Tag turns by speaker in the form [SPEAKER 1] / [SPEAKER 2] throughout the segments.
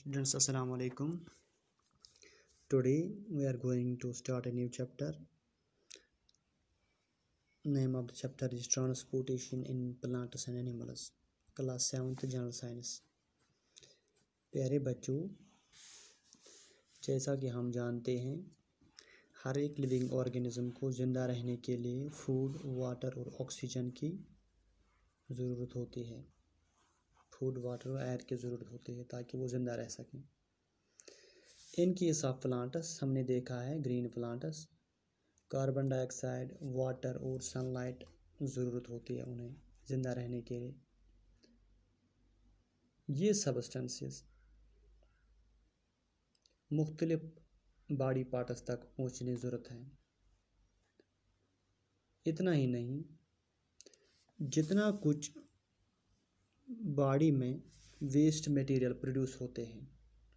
[SPEAKER 1] Students, Assalamu alaikum. Today we are going to start a new chapter. Name of the chapter is Transportation in Plants and Animals. Class 7th General Science. प्यारे बच्चों, जैसा कि हम जानते हैं, हर एक living organism को ज़िंदा रहने के लिए फूड, वाटर और ऑक्सीजन की ज़रूरत होती है। फूड, वाटर और एयर की ज़रूरत होती है ताकि वो ज़िंदा रह सकें। इन केस ऑफ प्लांट्स हमने देखा है, green plants, carbon dioxide, water और सनलाइट ज़रूरत होती है उन्हें ज़िंदा रहने के लिए। ये सब्सटेंसेस मुख्तलिफ बॉडी पार्ट्स तक पहुँचने ज़रूरत है। इतना ही नहीं, जितना कुछ बॉडी में वेस्ट मटेरियल प्रोड्यूस होते हैं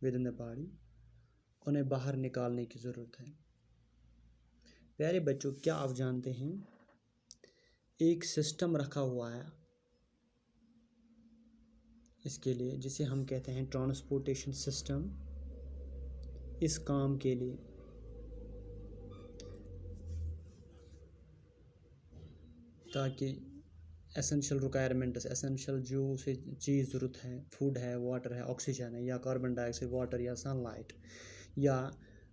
[SPEAKER 1] विद इन द बॉडी, उन्हें बाहर निकालने की ज़रूरत है। प्यारे बच्चों, क्या आप जानते हैं, एक सिस्टम रखा हुआ है इसके लिए, जिसे हम कहते हैं ट्रांसपोर्टेशन सिस्टम। इस काम के लिए ताकि एसेंशियल रिक्वायरमेंट्स, एसेंशियल जो उसे चीज़ ज़रूरत है, फूड है, वाटर है, ऑक्सीजन है, या कार्बन डाइऑक्साइड, वाटर या सनलाइट या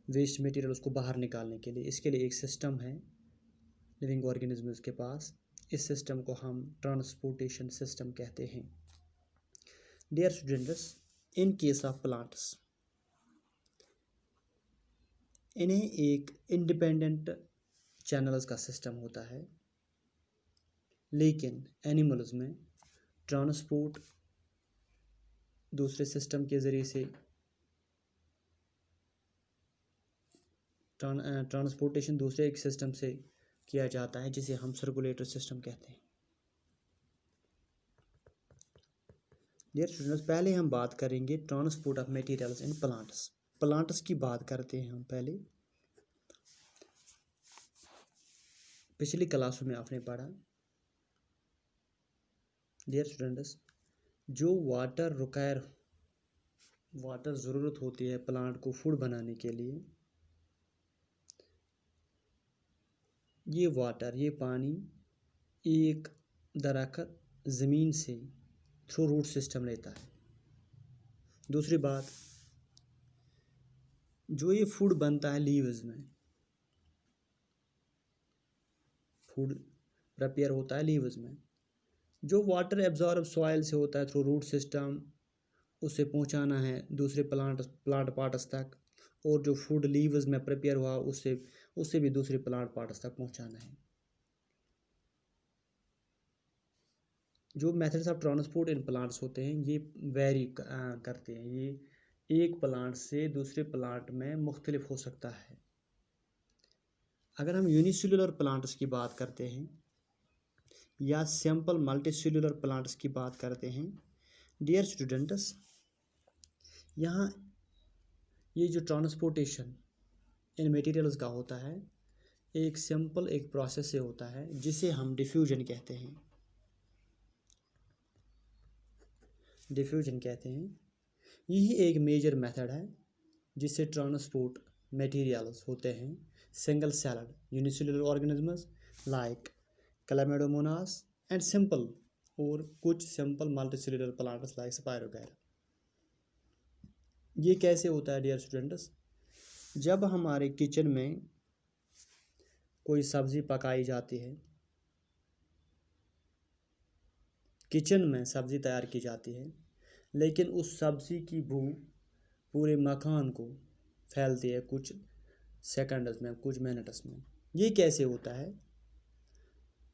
[SPEAKER 1] वेस्ट मटेरियल, उसको बाहर निकालने के लिए, इसके लिए एक सिस्टम है लिविंग ऑर्गेनिजम्स के पास। इस सिस्टम को हम ट्रांसपोर्टेशन सिस्टम कहते हैं। Dear students, in case of plants, इन्हें एक इंडिपेंडेंट चैनल्स का सिस्टम होता है, लेकिन एनिमल्स में ट्रांसपोर्ट दूसरे सिस्टम के ज़रिए से ट्रांसपोर्टेशन दूसरे एक सिस्टम से किया जाता है, जिसे हम सर्कुलेटरी सिस्टम कहते हैं। डियर स्टूडेंट्स, पहले हम बात करेंगे transport of materials in plants. Plants की बात करते हैं हम पहले। पिछली क्लासों में आपने पढ़ा, डियर स्टूडेंट्स, जो वाटर ज़रूरत होती है प्लांट को फूड बनाने के लिए, ये पानी एक दरख्त ज़मीन से थ्रू रूट सिस्टम लेता है। दूसरी बात, जो ये फूड बनता है लीव्स में, फूड प्रिपेयर होता है लीव्स में, जो वाटर एब्जॉर्ब सॉइल से होता है थ्रू रूट सिस्टम, उसे पहुंचाना है दूसरे प्लांट पार्ट्स तक, और जो फूड लीव्स में प्रिपेयर हुआ उससे भी दूसरे प्लांट पार्ट्स तक पहुंचाना है। जो methods of transport in plants होते हैं, ये वेरी करते हैं। ये एक प्लांट से दूसरे प्लांट में मुख्तलिफ हो सकता है। अगर हम यूनिसेल्युलर प्लांट्स की बात करते हैं या सिंपल मल्टीसेल्युलर प्लांट्स की बात करते हैं, डियर स्टूडेंट्स, यहाँ ये जो ट्रांसपोर्टेशन इन मटेरियल्स का होता है, एक सिंपल एक प्रोसेस से होता है, जिसे हम डिफ्यूजन कहते हैं। यही एक मेजर मेथड है जिससे ट्रांसपोर्ट मटेरियल्स होते हैं single celled unicellular organisms like chlamydomonas and simple, और कुछ simple multicellular plants like spirogyra. ये कैसे होता है डियर स्टूडेंट्स? जब हमारे किचन में कोई सब्ज़ी पकाई जाती है, किचन में सब्ज़ी तैयार की जाती है, लेकिन उस सब्ज़ी की बू पूरे मकान को फैलती है कुछ सेकंड्स में, कुछ मिनट्स में। ये कैसे होता है?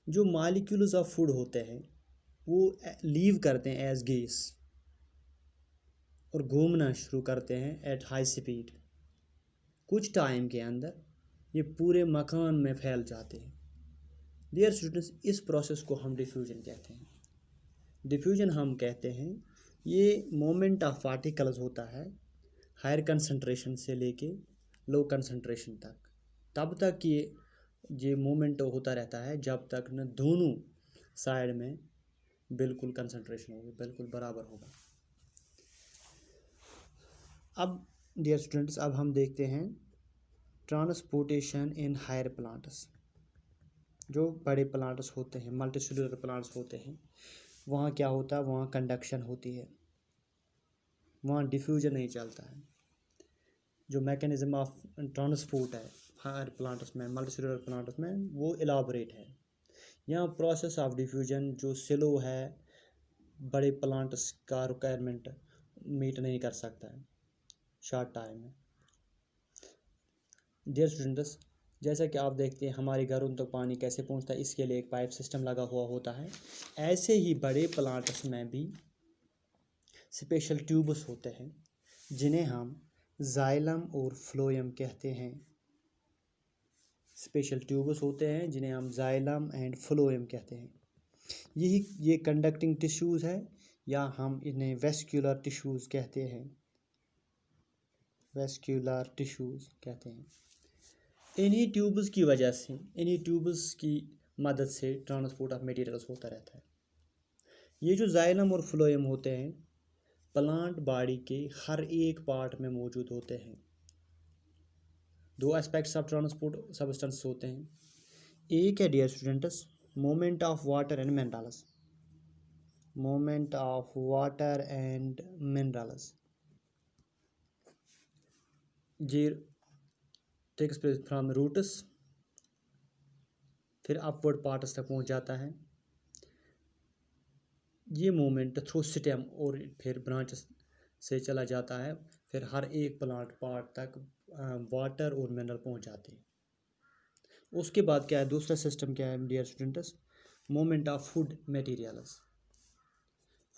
[SPEAKER 1] जो मॉलिक्यूल्स ऑफ फूड होते हैं वो लीव करते हैं एज गैस और घूमना शुरू करते हैं एट हाई स्पीड। कुछ टाइम के अंदर ये पूरे मकान में फैल जाते हैं। डियर स्टूडेंट्स, इस प्रोसेस को हम डिफ्यूजन कहते हैं। डिफ्यूजन हम कहते हैं ये मोमेंट ऑफ पार्टिकल्स होता है हायर कंसंट्रेशन से लेके लो कंसंट्रेशन तक। तब तक ये मोमेंट होता रहता है जब तक न दोनों साइड में बिल्कुल कंसंट्रेशन होगी, बिल्कुल बराबर होगा। अब डियर स्टूडेंट्स, अब हम देखते हैं ट्रांसपोर्टेशन इन हायर प्लांट्स। जो बड़े प्लांट्स होते हैं, मल्टीसेलुलर प्लांट्स होते हैं, वहाँ क्या होता है, वहाँ कंडक्शन होती है, वहाँ डिफ्यूजन नहीं चलता है। जो मैकेनिज्म ऑफ ट्रांसपोर्ट है हायर प्लांट्स में, मल्टीसेलुलर प्लांट्स में, वो इलाबोरेट है। यहाँ प्रोसेस ऑफ डिफ्यूजन जो स्लो है, बड़े प्लांट्स का रिक्वायरमेंट मीट नहीं कर सकता है शॉर्ट टाइम में। डियर स्टूडेंट्स, जैसा कि आप देखते हैं हमारे घरों तक पानी कैसे पहुंचता है, इसके लिए एक पाइप सिस्टम लगा हुआ होता है। ऐसे ही बड़े प्लांट्स में भी स्पेशल ट्यूब्स होते हैं जिन्हें हम जाइलम और फ्लोएम कहते हैं। स्पेशल ट्यूब्स होते हैं जिन्हें हम जाइलम एंड फ्लोएम कहते हैं। ये कंडक्टिंग टिश्यूज़ है, या हम इन्हें वेस्क्यूलर टिश्यूज़ कहते हैं। वेस्क्यूलर टिश्यूज़ कहते हैं। इन्हीं ट्यूब्स की वजह से, इन्हीं ट्यूब्स की मदद से ट्रांसपोर्ट ऑफ मटेरियल्स होता रहता है। ये जो जाइलम और फ्लोएम होते हैं प्लांट बॉडी के हर एक पार्ट में मौजूद होते हैं। दो एस्पेक्ट्स ऑफ ट्रांसपोर्ट सब्सटेंस होते हैं। एक है dear students moment of water and minerals. Moment of water and minerals ये टेक्स प्लेस फ्रॉम रूट्स, फिर अपवर्ड पार्ट्स तक पहुंच जाता है। ये मूवमेंट थ्रू स्टेम और फिर ब्रांचेस से चला जाता है, फिर हर एक प्लांट पार्ट तक वाटर और मिनरल पहुंच जाते हैं। उसके बाद क्या है, दूसरा सिस्टम क्या है dear students, movement of food materials.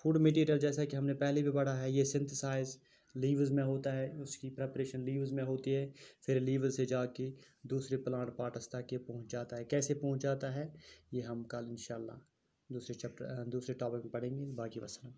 [SPEAKER 1] Food material जैसा कि हमने पहले भी पढ़ा है, ये सिंथेसाइज लीव्स में होता है, उसकी प्रिपरेशन लीव्स में होती है, फिर लीव्स से जाके दूसरे प्लांट पार्ट्स तक ये पहुंच जाता है। कैसे पहुंच जाता है ये हम कल इंशाल्लाह दूसरे टॉपिक में पढ़ेंगे। बाकी वसल्लम।